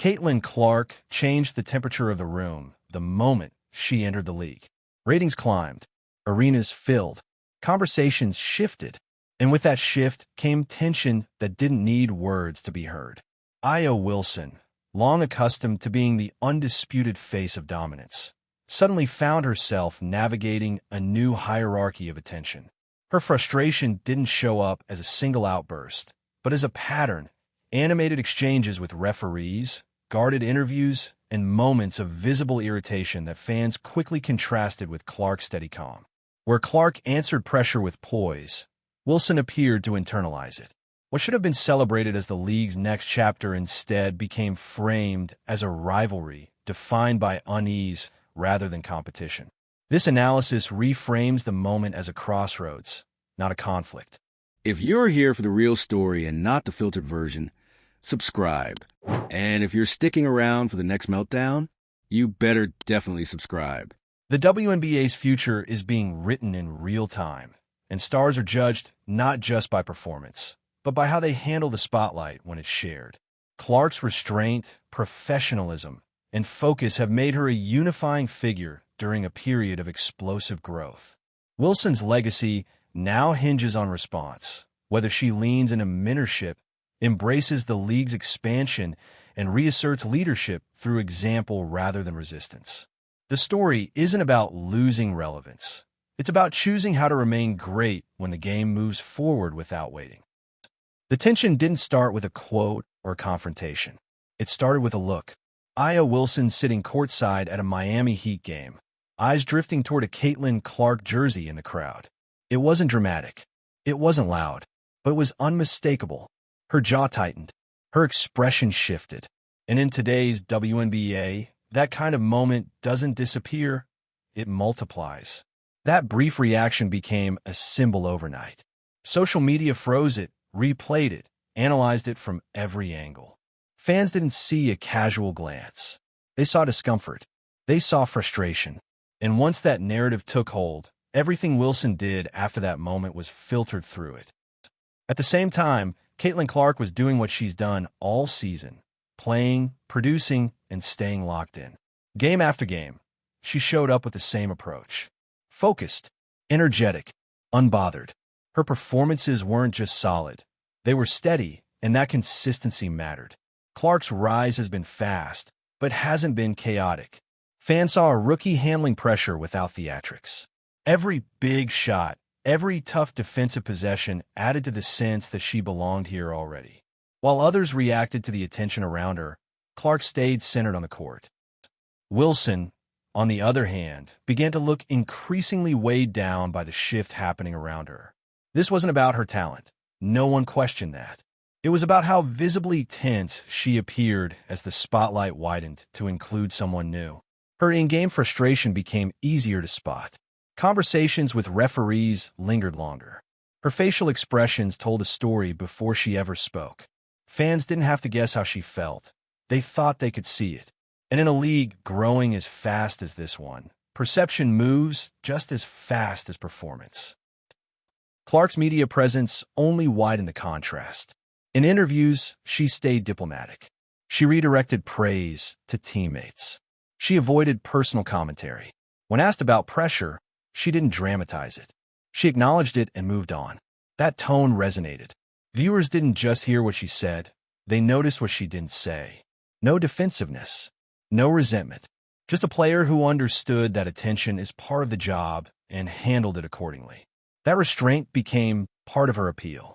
Caitlin Clark changed the temperature of the room the moment she entered the league. Ratings climbed, arenas filled, conversations shifted, and with that shift came tension that didn't need words to be heard. Io Wilson, long accustomed to being the undisputed face of dominance, suddenly found herself navigating a new hierarchy of attention. Her frustration didn't show up as a single outburst, but as a pattern: animated exchanges with referees, guarded interviews, and moments of visible irritation that fans quickly contrasted with Clark's steady calm. Where Clark answered pressure with poise, Wilson appeared to internalize it. What should have been celebrated as the league's next chapter instead became framed as a rivalry defined by unease rather than competition. This analysis reframes the moment as a crossroads, not a conflict. If you're here for the real story and not the filtered version, subscribe. And if you're sticking around for the next meltdown, you better definitely subscribe. The WNBA's future is being written in real time, and stars are judged not just by performance, but by how they handle the spotlight when it's shared. Clark's restraint, professionalism, and focus have made her a unifying figure during a period of explosive growth. Wilson's legacy now hinges on response, whether she leans into mentorship, embraces the league's expansion, and reasserts leadership through example rather than resistance. The story isn't about losing relevance. It's about choosing how to remain great when the game moves forward without waiting. The tension didn't start with a quote or a confrontation. It started with a look. Io Wilson sitting courtside at a Miami Heat game, eyes drifting toward a Caitlin Clark jersey in the crowd. It wasn't dramatic. It wasn't loud, but it was unmistakable. Her jaw tightened. Her expression shifted. And in today's WNBA, that kind of moment doesn't disappear, it multiplies. That brief reaction became a symbol overnight. Social media froze it, replayed it, analyzed it from every angle. Fans didn't see a casual glance. They saw discomfort. They saw frustration. And once that narrative took hold, everything Wilson did after that moment was filtered through it. At the same time, Caitlin Clark was doing what she's done all season: playing, producing, and staying locked in. Game after game, she showed up with the same approach. Focused, energetic, unbothered. Her performances weren't just solid. They were steady, and that consistency mattered. Clark's rise has been fast, but hasn't been chaotic. Fans saw a rookie handling pressure without theatrics. Every big shot, every tough defensive possession added to the sense that she belonged here already. While others reacted to the attention around her, Clark stayed centered on the court. Wilson, on the other hand, began to look increasingly weighed down by the shift happening around her. This wasn't about her talent. No one questioned that. It was about how visibly tense she appeared as the spotlight widened to include someone new. Her in-game frustration became easier to spot. Conversations with referees lingered longer. Her facial expressions told a story before she ever spoke. Fans didn't have to guess how she felt. They thought they could see it. And in a league growing as fast as this one, perception moves just as fast as performance. Clark's media presence only widened the contrast. In interviews, she stayed diplomatic. She redirected praise to teammates. She avoided personal commentary. When asked about pressure, she didn't dramatize it. She acknowledged it and moved on. That tone resonated. Viewers didn't just hear what she said, they noticed what she didn't say. No defensiveness, no resentment. Just a player who understood that attention is part of the job and handled it accordingly. That restraint became part of her appeal.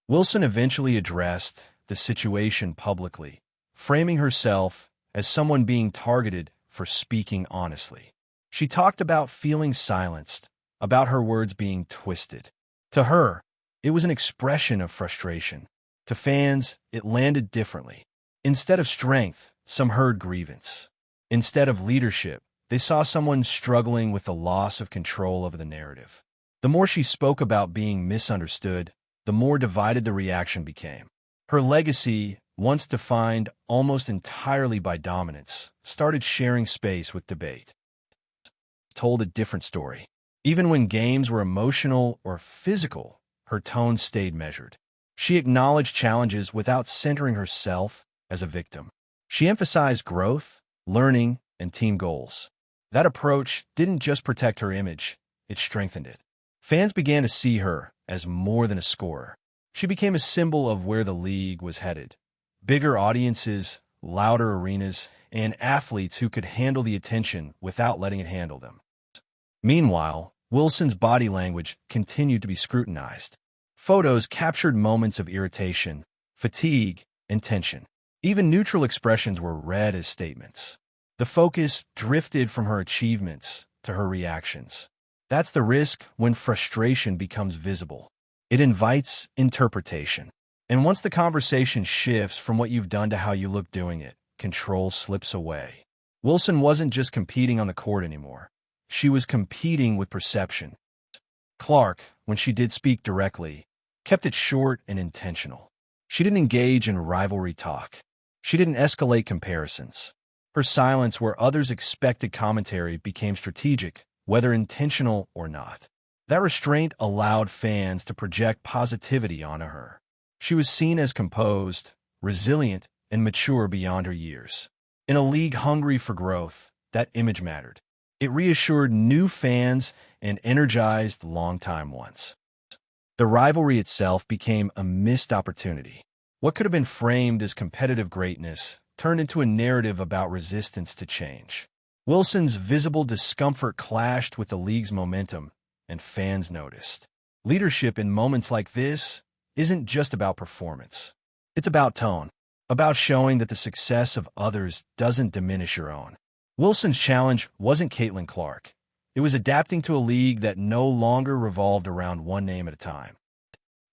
Wilson eventually addressed the situation publicly, framing herself as someone being targeted for speaking honestly. She talked about feeling silenced, about her words being twisted. To her, it was an expression of frustration. To fans, it landed differently. Instead of strength, some heard grievance. Instead of leadership, they saw someone struggling with the loss of control over the narrative. The more she spoke about being misunderstood, the more divided the reaction became. Her legacy, once defined almost entirely by dominance, started sharing space with debate. Told a different story. Even when games were emotional or physical, her tone stayed measured. She acknowledged challenges without centering herself as a victim. She emphasized growth, learning, and team goals. That approach didn't just protect her image, it strengthened it. Fans began to see her as more than a scorer. She became a symbol of where the league was headed. Bigger audiences, louder arenas, and athletes who could handle the attention without letting it handle them. Meanwhile, Wilson's body language continued to be scrutinized. Photos captured moments of irritation, fatigue, and tension. Even neutral expressions were read as statements. The focus drifted from her achievements to her reactions. That's the risk when frustration becomes visible. It invites interpretation. And once the conversation shifts from what you've done to how you look doing it, control slips away. Wilson wasn't just competing on the court anymore. She was competing with perception. Clark, when she did speak directly, kept it short and intentional. She didn't engage in rivalry talk. She didn't escalate comparisons. Her silence where others expected commentary became strategic, whether intentional or not. That restraint allowed fans to project positivity onto her. She was seen as composed, resilient, and mature beyond her years. In a league hungry for growth, that image mattered. It reassured new fans and energized longtime ones. The rivalry itself became a missed opportunity. What could have been framed as competitive greatness turned into a narrative about resistance to change. Wilson's visible discomfort clashed with the league's momentum, and fans noticed. Leadership in moments like this isn't just about performance. It's about tone, about showing that the success of others doesn't diminish your own. Wilson's challenge wasn't Caitlin Clark. It was adapting to a league that no longer revolved around one name at a time.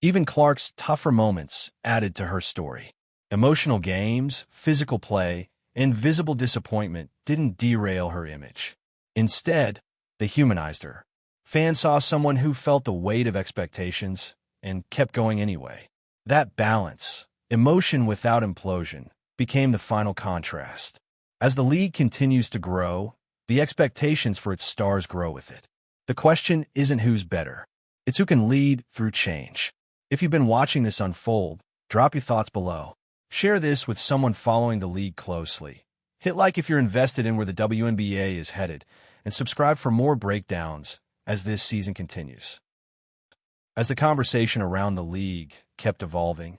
Even Clark's tougher moments added to her story. Emotional games, physical play, and visible disappointment didn't derail her image. Instead, they humanized her. Fans saw someone who felt the weight of expectations and kept going anyway. That balance, emotion without implosion, became the final contrast. As the league continues to grow, the expectations for its stars grow with it. The question isn't who's better. It's who can lead through change. If you've been watching this unfold, drop your thoughts below. Share this with someone following the league closely. Hit like if you're invested in where the WNBA is headed, and subscribe for more breakdowns as this season continues. As the conversation around the league kept evolving,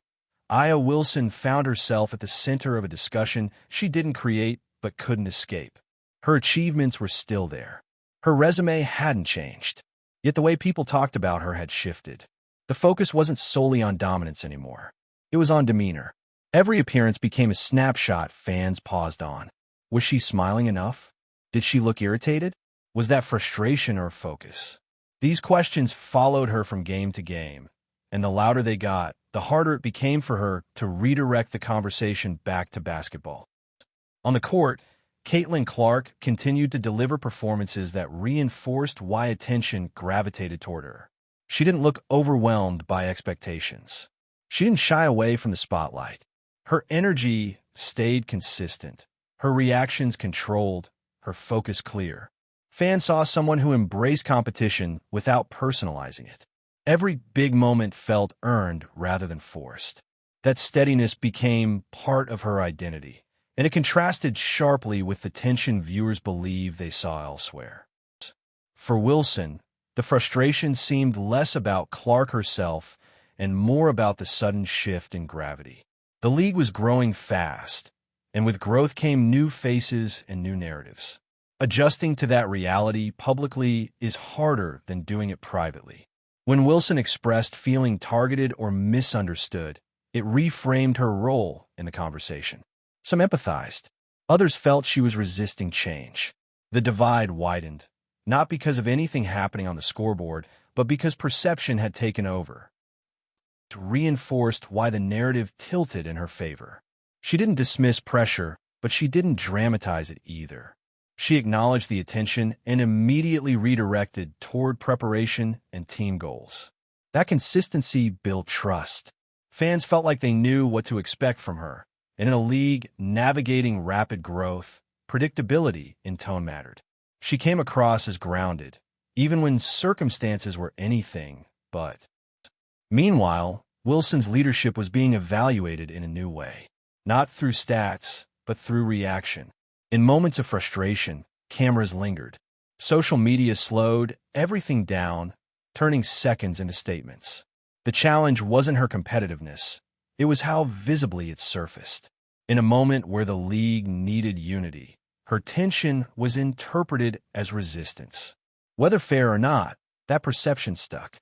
Aya Wilson found herself at the center of a discussion she didn't create but couldn't escape. Her achievements were still there. Her resume hadn't changed. Yet the way people talked about her had shifted. The focus wasn't solely on dominance anymore. It was on demeanor. Every appearance became a snapshot fans paused on. Was she smiling enough? Did she look irritated? Was that frustration or focus? These questions followed her from game to game, and the louder they got, the harder it became for her to redirect the conversation back to basketball. On the court, Caitlin Clark continued to deliver performances that reinforced why attention gravitated toward her. She didn't look overwhelmed by expectations. She didn't shy away from the spotlight. Her energy stayed consistent, her reactions controlled, her focus clear. Fans saw someone who embraced competition without personalizing it. Every big moment felt earned rather than forced. That steadiness became part of her identity, and it contrasted sharply with the tension viewers believed they saw elsewhere. For Wilson, the frustration seemed less about Clark herself and more about the sudden shift in gravity. The league was growing fast, and with growth came new faces and new narratives. Adjusting to that reality publicly is harder than doing it privately. When Wilson expressed feeling targeted or misunderstood, it reframed her role in the conversation. Some empathized. Others felt she was resisting change. The divide widened, not because of anything happening on the scoreboard, but because perception had taken over. It reinforced why the narrative tilted in her favor. She didn't dismiss pressure, but she didn't dramatize it either. She acknowledged the attention and immediately redirected toward preparation and team goals. That consistency built trust. Fans felt like they knew what to expect from her, and in a league navigating rapid growth, predictability in tone mattered. She came across as grounded, even when circumstances were anything but. Meanwhile, Wilson's leadership was being evaluated in a new way. Not through stats, but through reaction. In moments of frustration, cameras lingered. Social media slowed everything down, turning seconds into statements. The challenge wasn't her competitiveness, it was how visibly it surfaced. In a moment where the league needed unity, her tension was interpreted as resistance. Whether fair or not, that perception stuck.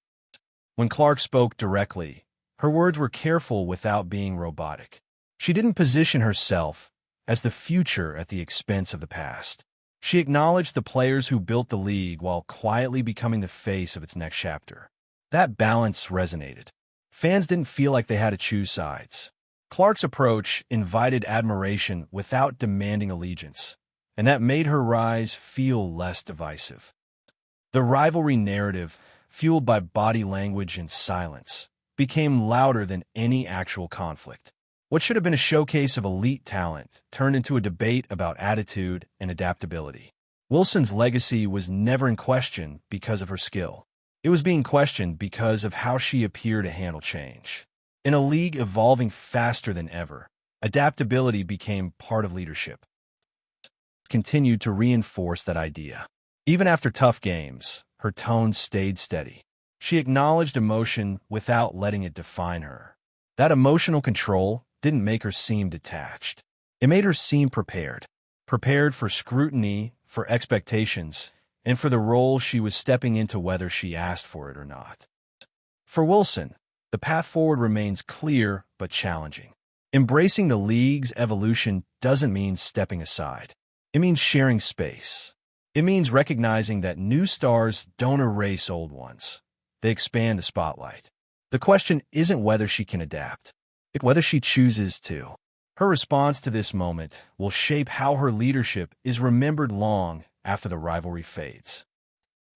When Clark spoke directly, her words were careful without being robotic. She didn't position herself as the future at the expense of the past. She acknowledged the players who built the league while quietly becoming the face of its next chapter. That balance resonated. Fans didn't feel like they had to choose sides. Clark's approach invited admiration without demanding allegiance, and that made her rise feel less divisive. The rivalry narrative, fueled by body language and silence, became louder than any actual conflict. What should have been a showcase of elite talent turned into a debate about attitude and adaptability. Wilson's legacy was never in question because of her skill. It was being questioned because of how she appeared to handle change. In a league evolving faster than ever, adaptability became part of leadership. Continued to reinforce that idea. Even after tough games, her tone stayed steady. She acknowledged emotion without letting it define her. That emotional control didn't make her seem detached. It made her seem prepared. Prepared for scrutiny, for expectations, and for the role she was stepping into whether she asked for it or not. For Wilson, the path forward remains clear but challenging. Embracing the league's evolution doesn't mean stepping aside. It means sharing space. It means recognizing that new stars don't erase old ones. They expand the spotlight. The question isn't whether she can adapt, it's whether she chooses to. Her response to this moment will shape how her leadership is remembered long after the rivalry fades.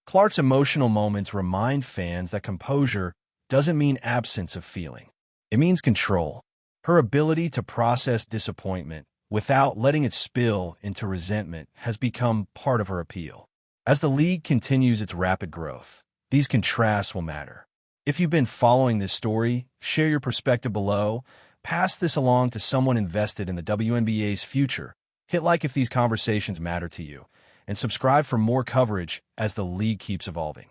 Clark's emotional moments remind fans that composure doesn't mean absence of feeling. It means control. Her ability to process disappointment without letting it spill into resentment has become part of her appeal. As the league continues its rapid growth, these contrasts will matter. If you've been following this story, share your perspective below, pass this along to someone invested in the WNBA's future, hit like if these conversations matter to you, and subscribe for more coverage as the league keeps evolving.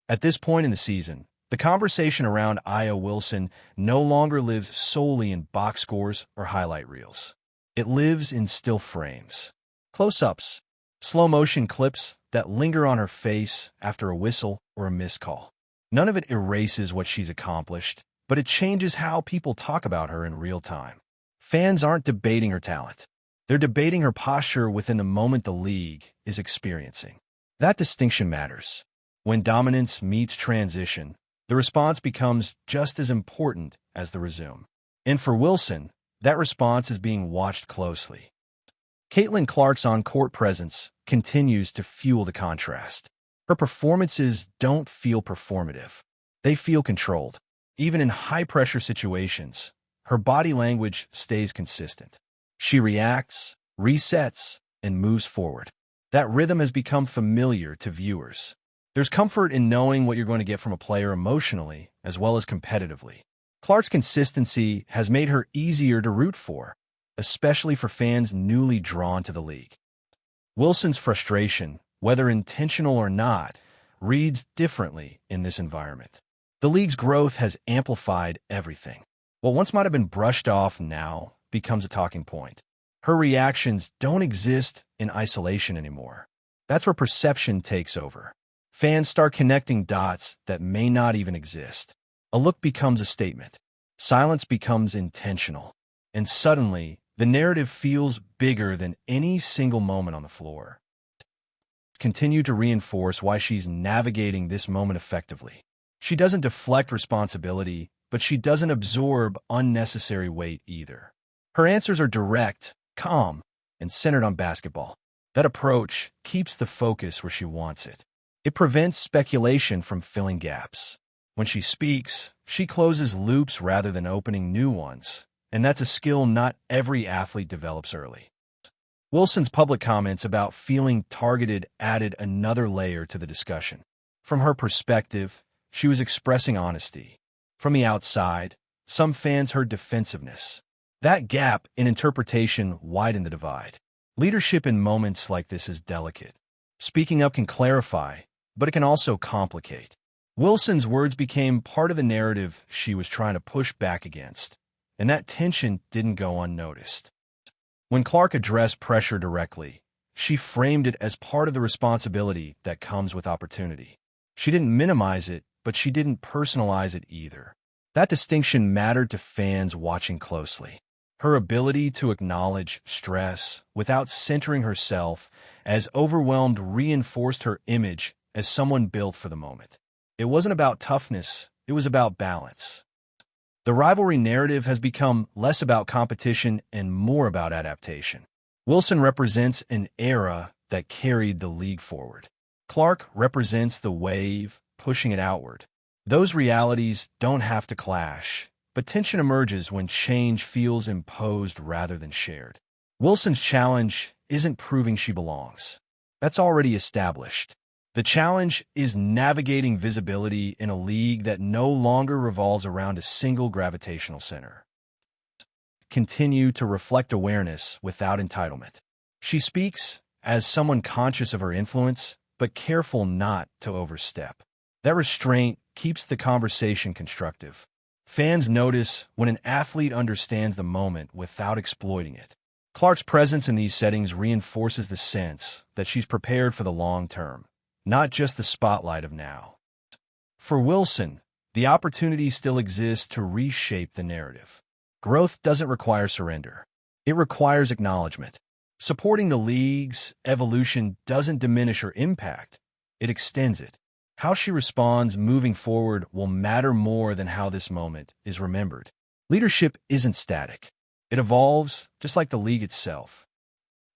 At this point in the season, the conversation around Aya Wilson no longer lives solely in box scores or highlight reels. It lives in still frames, close-ups, slow-motion clips that linger on her face after a whistle or a missed call. None of it erases what she's accomplished, but it changes how people talk about her in real time. Fans aren't debating her talent. They're debating her posture within the moment the league is experiencing. That distinction matters. When dominance meets transition, the response becomes just as important as the resume. And for Wilson, that response is being watched closely. Caitlin Clark's on-court presence continues to fuel the contrast. Her performances don't feel performative. They feel controlled. Even in high-pressure situations, her body language stays consistent. She reacts, resets, and moves forward. That rhythm has become familiar to viewers. There's comfort in knowing what you're going to get from a player emotionally as well as competitively. Clark's consistency has made her easier to root for, especially for fans newly drawn to the league. Wilson's frustration, whether intentional or not, reads differently in this environment. The league's growth has amplified everything. What once might have been brushed off now becomes a talking point. Her reactions don't exist in isolation anymore. That's where perception takes over. Fans start connecting dots that may not even exist. A look becomes a statement. Silence becomes intentional. And suddenly, the narrative feels bigger than any single moment on the floor. Continue to reinforce why she's navigating this moment effectively. She doesn't deflect responsibility, but she doesn't absorb unnecessary weight either. Her answers are direct, calm, and centered on basketball. That approach keeps the focus where she wants it. It prevents speculation from filling gaps. When she speaks, she closes loops rather than opening new ones, and that's a skill not every athlete develops early. Wilson's public comments about feeling targeted added another layer to the discussion. From her perspective, she was expressing honesty. From the outside, some fans heard defensiveness. That gap in interpretation widened the divide. Leadership in moments like this is delicate. Speaking up can clarify, but it can also complicate. Wilson's words became part of the narrative she was trying to push back against, and that tension didn't go unnoticed. When Clark addressed pressure directly, she framed it as part of the responsibility that comes with opportunity. She didn't minimize it, but she didn't personalize it either. That distinction mattered to fans watching closely. Her ability to acknowledge stress without centering herself as overwhelmed reinforced her image as someone built for the moment. It wasn't about toughness, it was about balance. The rivalry narrative has become less about competition and more about adaptation. Wilson represents an era that carried the league forward. Clark represents the wave, pushing it outward. Those realities don't have to clash, but tension emerges when change feels imposed rather than shared. Wilson's challenge isn't proving she belongs. That's already established. The challenge is navigating visibility in a league that no longer revolves around a single gravitational center. Continue to reflect awareness without entitlement. She speaks as someone conscious of her influence, but careful not to overstep. That restraint keeps the conversation constructive. Fans notice when an athlete understands the moment without exploiting it. Clark's presence in these settings reinforces the sense that she's prepared for the long term, not just the spotlight of now. For Wilson, the opportunity still exists to reshape the narrative. Growth doesn't require surrender. It requires acknowledgement. Supporting the league's evolution doesn't diminish her impact. It extends it. How she responds moving forward will matter more than how this moment is remembered. Leadership isn't static. It evolves, just like the league itself.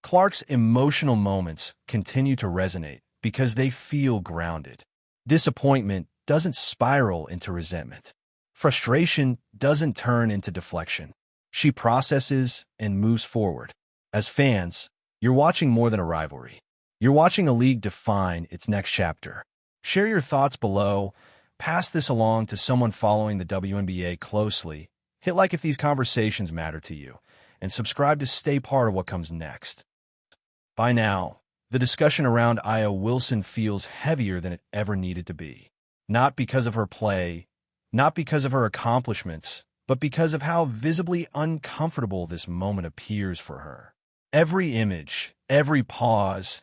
Clark's emotional moments continue to resonate because they feel grounded. Disappointment doesn't spiral into resentment. Frustration doesn't turn into deflection. She processes and moves forward. As fans, you're watching more than a rivalry. You're watching a league define its next chapter. Share your thoughts below. Pass this along to someone following the WNBA closely. Hit like if these conversations matter to you, and subscribe to stay part of what comes next. By now, the discussion around Aya Wilson feels heavier than it ever needed to be. Not because of her play, not because of her accomplishments, but because of how visibly uncomfortable this moment appears for her. Every image, every pause,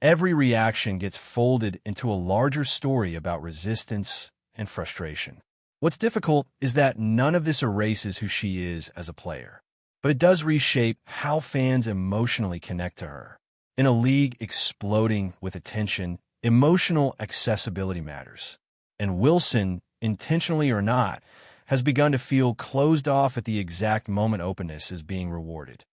every reaction gets folded into a larger story about resistance and frustration. What's difficult is that none of this erases who she is as a player, but it does reshape how fans emotionally connect to her. In a league exploding with attention, emotional accessibility matters. And Wilson, intentionally or not, has begun to feel closed off at the exact moment openness is being rewarded.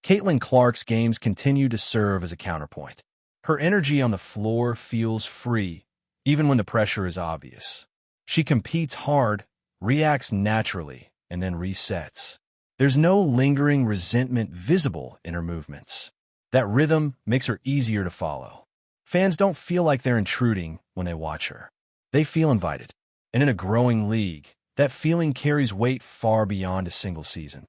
Caitlin Clark's games continue to serve as a counterpoint. Her energy on the floor feels free, even when the pressure is obvious. She competes hard, reacts naturally, and then resets. There's no lingering resentment visible in her movements. That rhythm makes her easier to follow. Fans don't feel like they're intruding when they watch her. They feel invited. And in a growing league, that feeling carries weight far beyond a single season.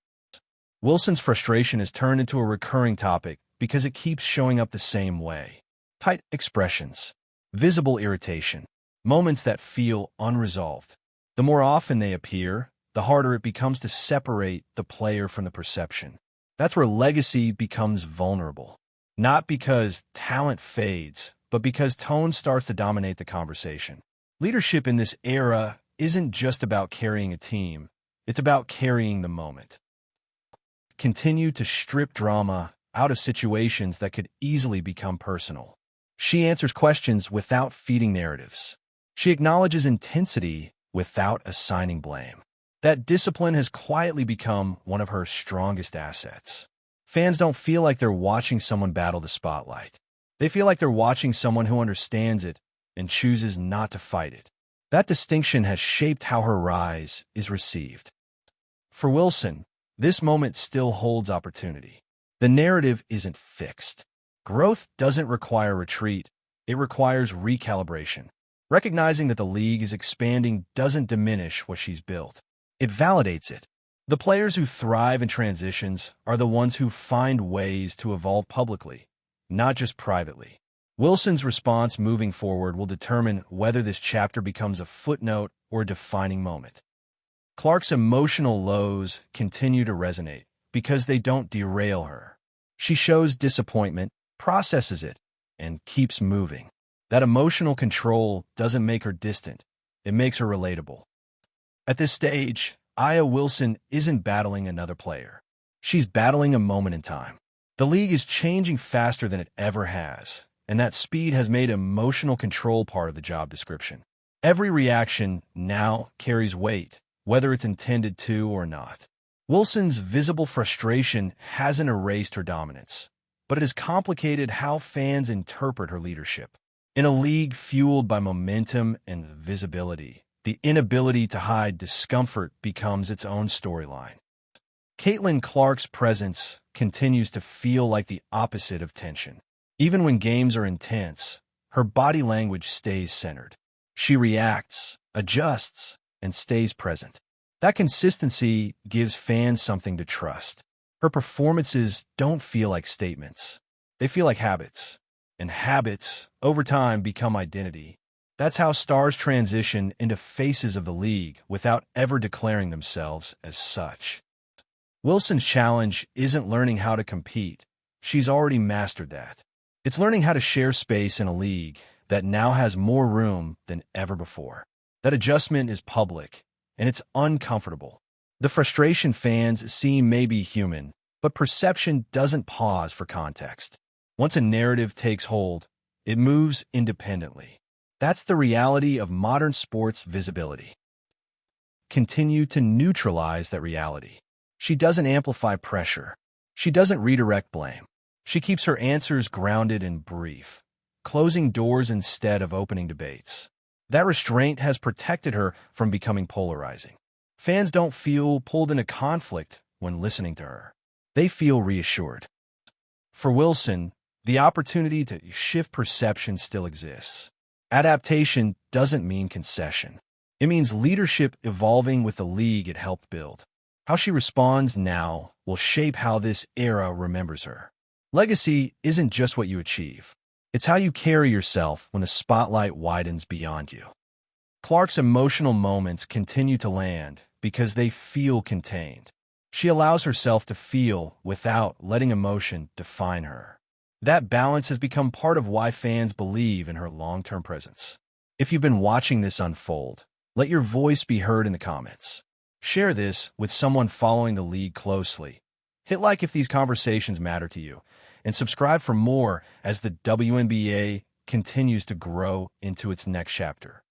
Wilson's frustration has turned into a recurring topic because it keeps showing up the same way. Tight expressions, visible irritation, moments that feel unresolved. The more often they appear, the harder it becomes to separate the player from the perception. That's where legacy becomes vulnerable. Not because talent fades, but because tone starts to dominate the conversation. Leadership in this era isn't just about carrying a team, it's about carrying the moment. Continue to strip drama out of situations that could easily become personal. She answers questions without feeding narratives. She acknowledges intensity without assigning blame. That discipline has quietly become one of her strongest assets. Fans don't feel like they're watching someone battle the spotlight. They feel like they're watching someone who understands it and chooses not to fight it. That distinction has shaped how her rise is received. For Wilson, this moment still holds opportunity. The narrative isn't fixed. Growth doesn't require retreat, it requires recalibration. Recognizing that the league is expanding doesn't diminish what she's built. It validates it. The players who thrive in transitions are the ones who find ways to evolve publicly, not just privately. Wilson's response moving forward will determine whether this chapter becomes a footnote or a defining moment. Clark's emotional lows continue to resonate because they don't derail her. She shows disappointment, processes it, and keeps moving. That emotional control doesn't make her distant. It makes her relatable. At this stage, Aya Wilson isn't battling another player. She's battling a moment in time. The league is changing faster than it ever has, and that speed has made emotional control part of the job description. Every reaction now carries weight, whether it's intended to or not. Wilson's visible frustration hasn't erased her dominance, but it has complicated how fans interpret her leadership. In a league fueled by momentum and visibility, the inability to hide discomfort becomes its own storyline. Caitlin Clark's presence continues to feel like the opposite of tension. Even when games are intense, her body language stays centered. She reacts, adjusts, and stays present. That consistency gives fans something to trust. Her performances don't feel like statements. They feel like habits. And habits, over time, become identity. That's how stars transition into faces of the league without ever declaring themselves as such. Wilson's challenge isn't learning how to compete. She's already mastered that. It's learning how to share space in a league that now has more room than ever before. That adjustment is public, and it's uncomfortable. The frustration fans see may be human, but perception doesn't pause for context. Once a narrative takes hold, it moves independently. That's the reality of modern sports visibility. Continue to neutralize that reality. She doesn't amplify pressure. She doesn't redirect blame. She keeps her answers grounded and brief, closing doors instead of opening debates. That restraint has protected her from becoming polarizing. Fans don't feel pulled into conflict when listening to her. They feel reassured. For Wilson, the opportunity to shift perception still exists. Adaptation doesn't mean concession. It means leadership evolving with the league it helped build. How she responds now will shape how this era remembers her. Legacy isn't just what you achieve. It's how you carry yourself when the spotlight widens beyond you. Clark's emotional moments continue to land because they feel contained. She allows herself to feel without letting emotion define her. That balance has become part of why fans believe in her long-term presence. If you've been watching this unfold, let your voice be heard in the comments. Share this with someone following the league closely. Hit like if these conversations matter to you, and subscribe for more as the WNBA continues to grow into its next chapter.